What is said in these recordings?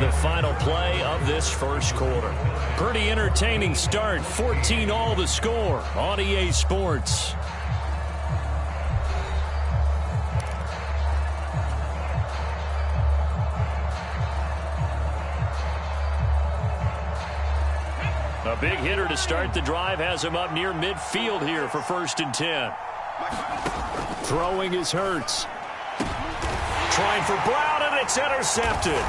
the final play of this first quarter. Pretty entertaining start. 14-all the score on EA Sports. A big hitter to start the drive has him up near midfield here for 1st and 10. Throwing is Hurts. Trying for Brown, and it's intercepted.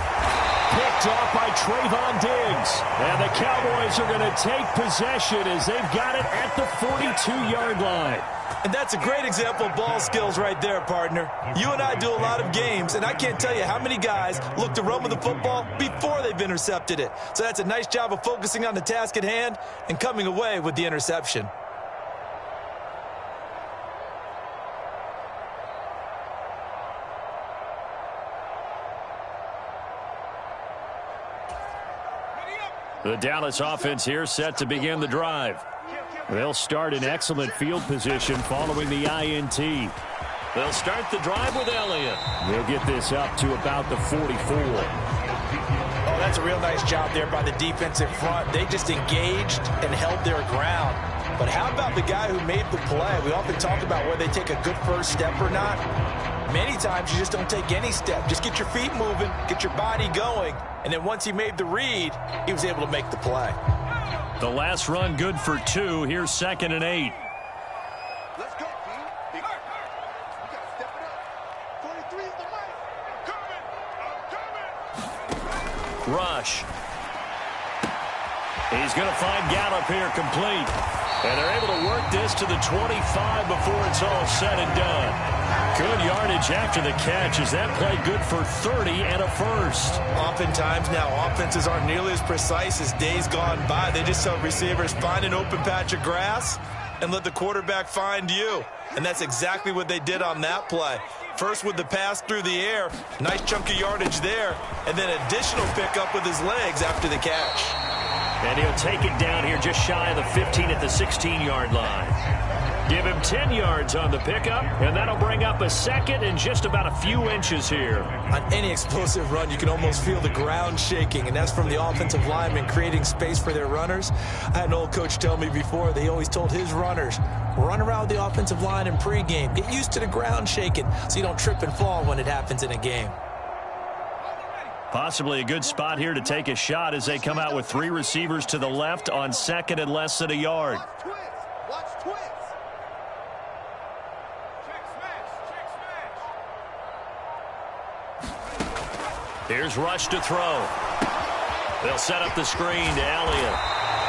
Picked off by Trayvon Diggs. And the Cowboys are going to take possession as they've got it at the 42-yard line. And that's a great example of ball skills right there, partner. You and I do a lot of games, and I can't tell you how many guys look to run with the football before they've intercepted it. So that's a nice job of focusing on the task at hand and coming away with the interception. The Dallas offense here set to begin the drive. They'll start in excellent field position following the INT. They'll start the drive with Elliott. They'll get this up to about the 44. Oh, that's a real nice job there by the defensive front. They just engaged and held their ground. But how about the guy who made the play? We often talk about whether they take a good first step or not. Many times you just don't take any step. Just get your feet moving, get your body going. And then once he made the read, he was able to make the play. The last run good for 2. Here's 2nd and 8. Let's go, team. You got to step it up. 23 is the mic. I'm coming. Rush. He's going to find Gallup here complete. And they're able to work this to the 25 before it's all said and done. Good yardage after the catch. Is that play good for 30 and a first? Oftentimes now, offenses aren't nearly as precise as days gone by. They just tell receivers, find an open patch of grass and let the quarterback find you. And that's exactly what they did on that play. First with the pass through the air, nice chunk of yardage there, and then additional pickup with his legs after the catch. And he'll take it down here just shy of the 15 at the 16-yard line. Give him 10 yards on the pickup, and that'll bring up a 2nd and just about a few inches here. On any explosive run, you can almost feel the ground shaking, and that's from the offensive linemen creating space for their runners. I had an old coach tell me before, they always told his runners, run around the offensive line in pregame. Get used to the ground shaking so you don't trip and fall when it happens in a game. Possibly a good spot here to take a shot as they come out with 3 receivers to the left on 2nd and less than a yard. Watch twins. Here's Rush to throw. They'll set up the screen to Elliott.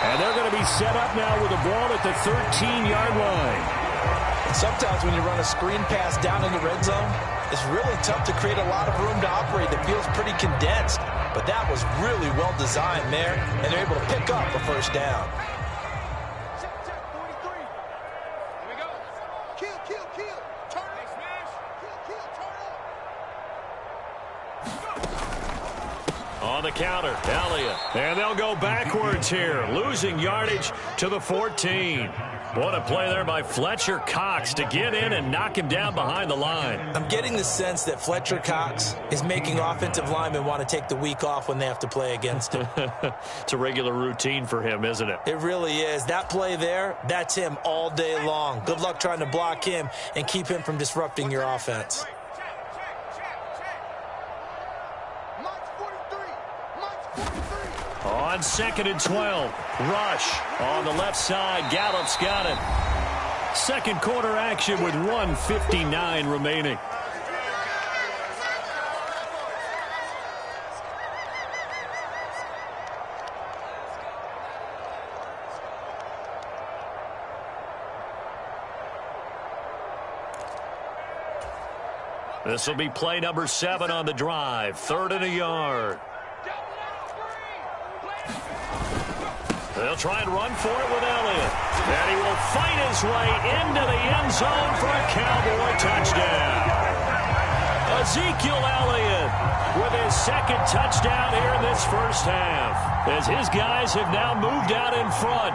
And they're going to be set up now with the ball at the 13-yard line. Sometimes when you run a screen pass down in the red zone, it's really tough to create a lot of room to operate. The field's pretty condensed. But that was really well designed there, and they're able to pick up a first down. Check, 43. Here we go. Kill. Turn it. Smash. Kill, turn it. On the counter, Elliott. And they'll go backwards here, losing yardage to the 14. What a play there by Fletcher Cox to get in and knock him down behind the line. I'm getting the sense that Fletcher Cox is making offensive linemen want to take the week off when they have to play against him. It's a regular routine for him, isn't it? It really is. That play there, that's him all day long. Good luck trying to block him and keep him from disrupting your offense. On 2nd and 12, Rush on the left side. Gallup's got it. Second quarter action with 1:59 remaining. This will be play number 7 on the drive. 3rd and a yard. They'll try and run for it with Elliott. And he will fight his way into the end zone for a Cowboy touchdown. Ezekiel Elliott with his 2nd touchdown here in this first half, as his guys have now moved out in front.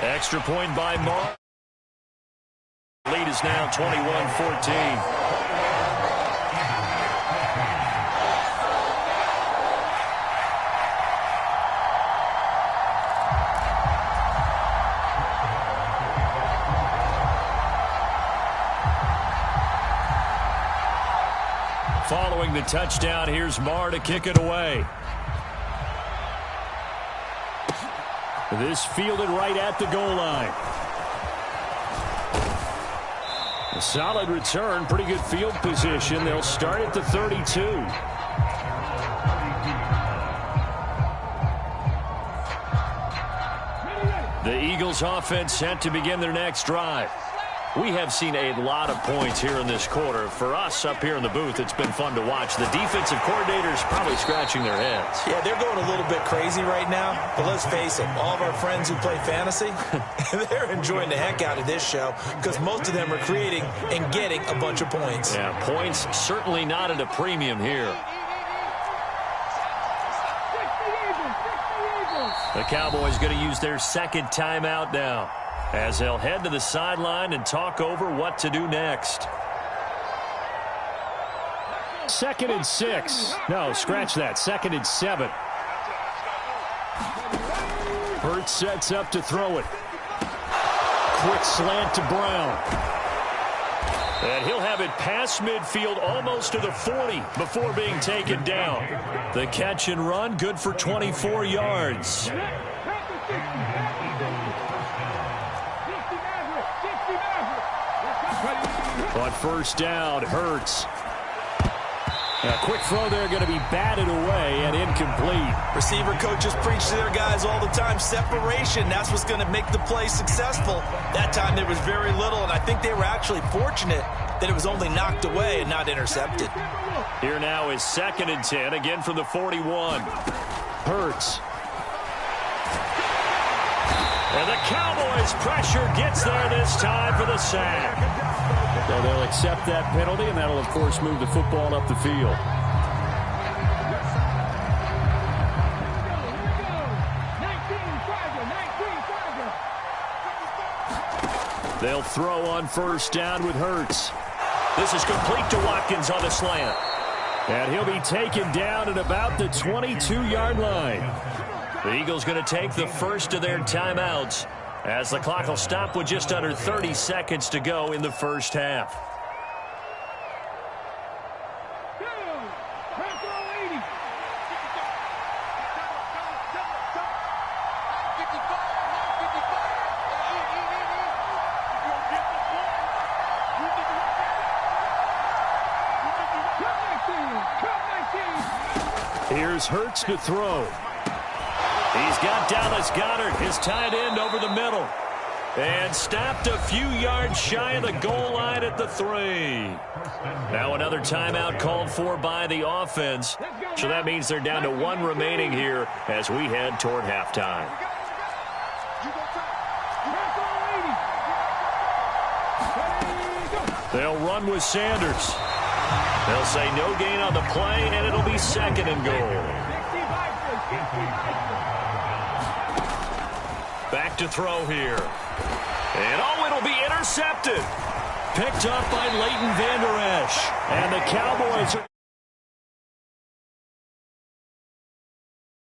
Extra point by Mark. Lead is now 21-14. Following the touchdown, here's Marr to kick it away. This fielded right at the goal line. A solid return, pretty good field position. They'll start at the 32. The Eagles offense set to begin their next drive. We have seen a lot of points here in this quarter. For us up here in the booth, it's been fun to watch. The defensive coordinators probably scratching their heads. Yeah, they're going a little bit crazy right now. But let's face it, all of our friends who play fantasy, they're enjoying the heck out of this show because most of them are creating and getting a bunch of points. Yeah, points certainly not at a premium here. The Cowboys going to use their second timeout now, as they'll head to the sideline and talk over what to do next. 2nd and 6. No, scratch that. 2nd and 7. Hurts sets up to throw it. Quick slant to Brown. And he'll have it past midfield almost to the 40 before being taken down. The catch and run good for 24 yards. On first down, Hurts. A quick throw there going to be batted away and incomplete. Receiver coaches preach to their guys all the time. Separation, that's what's going to make the play successful. That time there was very little, and I think they were actually fortunate that it was only knocked away and not intercepted. Here now is 2nd and 10, again from the 41. Hurts. And the Cowboys' pressure gets there this time for the sack. So they'll accept that penalty, and that'll, of course, move the football up the field. They'll throw on first down with Hurts. This is complete to Watkins on the slant. And he'll be taken down at about the 22-yard line. The Eagles going to take the first of their timeouts, as the clock will stop with just under 30 seconds to go in the first half. Here's Hurts to throw. He's got Dallas Goedert, his tight end, over the middle. And stopped a few yards shy of the goal line at the 3. Now another timeout called for by the offense. So that means they're down to 1 remaining here as we head toward halftime. They'll run with Sanders. They'll say no gain on the play, and it'll be 2nd and goal. Back to throw here. And oh, it'll be intercepted. Picked up by Leighton Vander Esch. And the Cowboys are